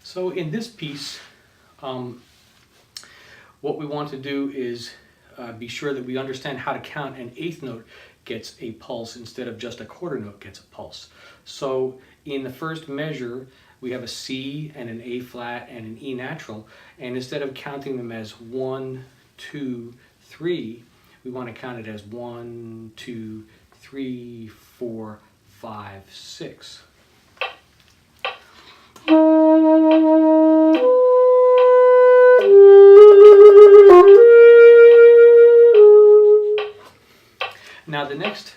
So in this piece, what we want to do is be sure that we understand how to count an eighth note gets a pulse instead of just a quarter note gets a pulse. So in the first measure, we have a C and an A flat and an E natural, and instead of counting them as 1, 2, 3, we want to count it as 1, 2, 3, 4, 5, 6. Now the next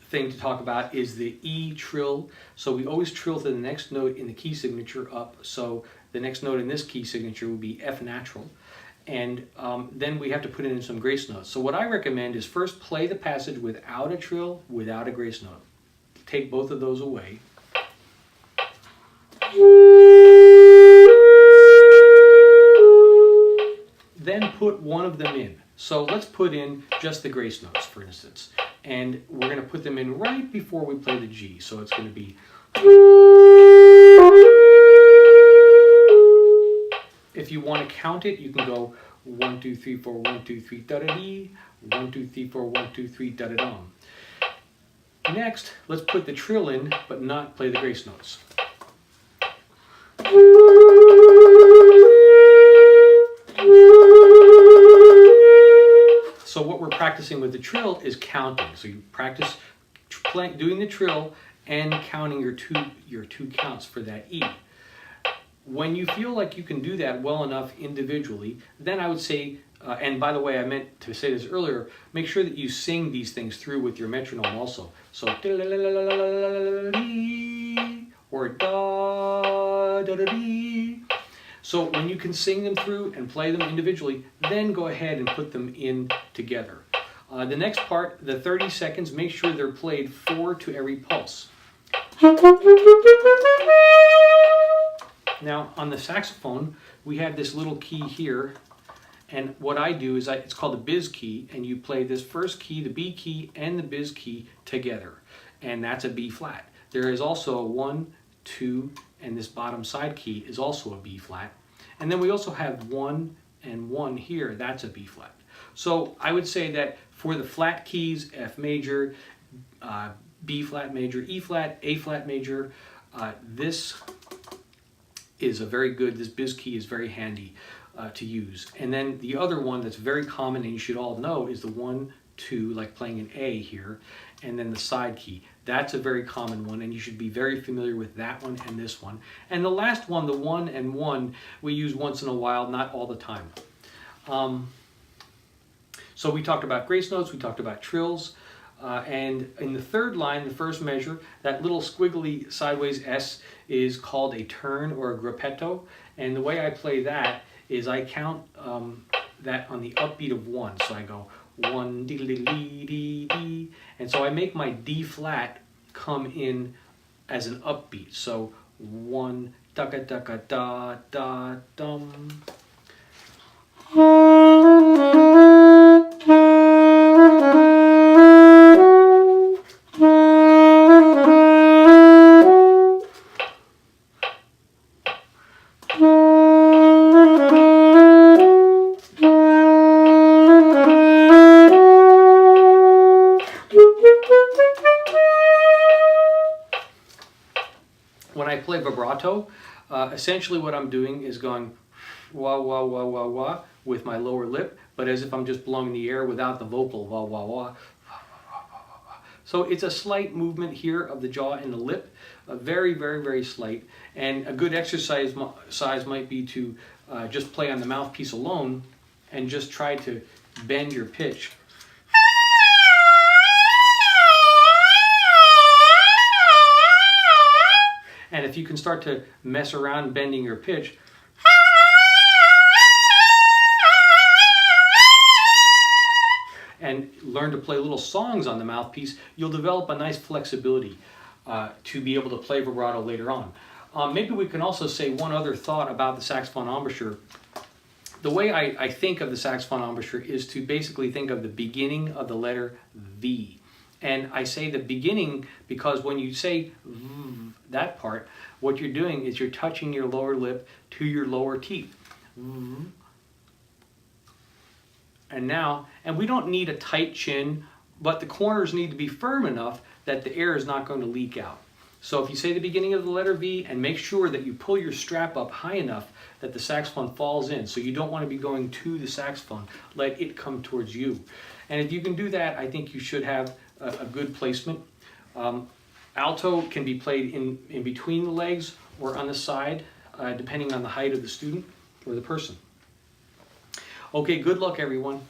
thing to talk about is the E trill. So we always trill to the next note in the key signature up. So the next note in this key signature would be F natural. And then we have to put in some grace notes. So what I recommend is first play the passage without a trill, without a grace note. Take both of those away. Then put one of them in. So let's put in just the grace notes, for instance. And we're going to put them in right before we play the G. So it's going to be... If you want to count it, you can go 1, 2, 3, 4, 1, 2, 3, da-da-dee, 1, 2, 3, 4, 1, 2, 3, da-da-dum. Next, let's put the trill in, but not play the grace notes. So what we're practicing with the trill is counting. So you practice doing the trill and counting your two counts for that E. When you feel like you can do that well enough individually, then I would say, and by the way, I meant to say this earlier, make sure that you sing these things through with your metronome also. So, or da da da dee. So when you can sing them through and play them individually, then go ahead and put them in together. The next part, the 30 seconds, make sure they're played 4 to every pulse. Now on the saxophone, we have this little key here, and what I do is it's called the biz key, and you play this first key, the B key, and the biz key together, and that's a B flat. There is also a 1, 2, and this bottom side key is also a B flat. And then we also have 1 and 1 here, that's a B flat. So I would say that for the flat keys, F major, B flat major, E flat, A flat major, this is a very good, this biz key is very handy to use. And then the other one that's very common and you should all know is the 1, 2, like playing an A here, and then the side key. That's a very common one, and you should be very familiar with that one and this one. And the last one, the 1 and 1, we use once in a while, not all the time. So we talked about grace notes, we talked about trills, and in the third line, the first measure, that little squiggly sideways S is called a turn or a gruppetto, and the way I play that is I count that on the upbeat of 1. So I go 1, dee dee dee dee dee, and so I make my D flat come in as an upbeat. So 1 da da da da da dum. When I play vibrato, essentially what I'm doing is going wah, wah, wah, wah, wah with my lower lip, but as if I'm just blowing the air without the vocal wah, wah, wah. So it's a slight movement here of the jaw and the lip, a very, very, very slight. And a good exercise size might be to just play on the mouthpiece alone and just try to bend your pitch. And if you can start to mess around bending your pitch, and learn to play little songs on the mouthpiece, you'll develop a nice flexibility to be able to play vibrato later on. Maybe we can also say one other thought about the saxophone embouchure. The way I think of the saxophone embouchure is to basically think of the beginning of the letter V. And I say the beginning because when you say V, that part, what you're doing is you're touching your lower lip to your lower teeth. V. And now, and we don't need a tight chin, but the corners need to be firm enough that the air is not going to leak out. So if you say the beginning of the letter V, and make sure that you pull your strap up high enough that the saxophone falls in. So you don't want to be going to the saxophone. Let it come towards you. And if you can do that, I think you should have a good placement. Alto can be played in between the legs or on the side, depending on the height of the student or the person. Okay, good luck everyone.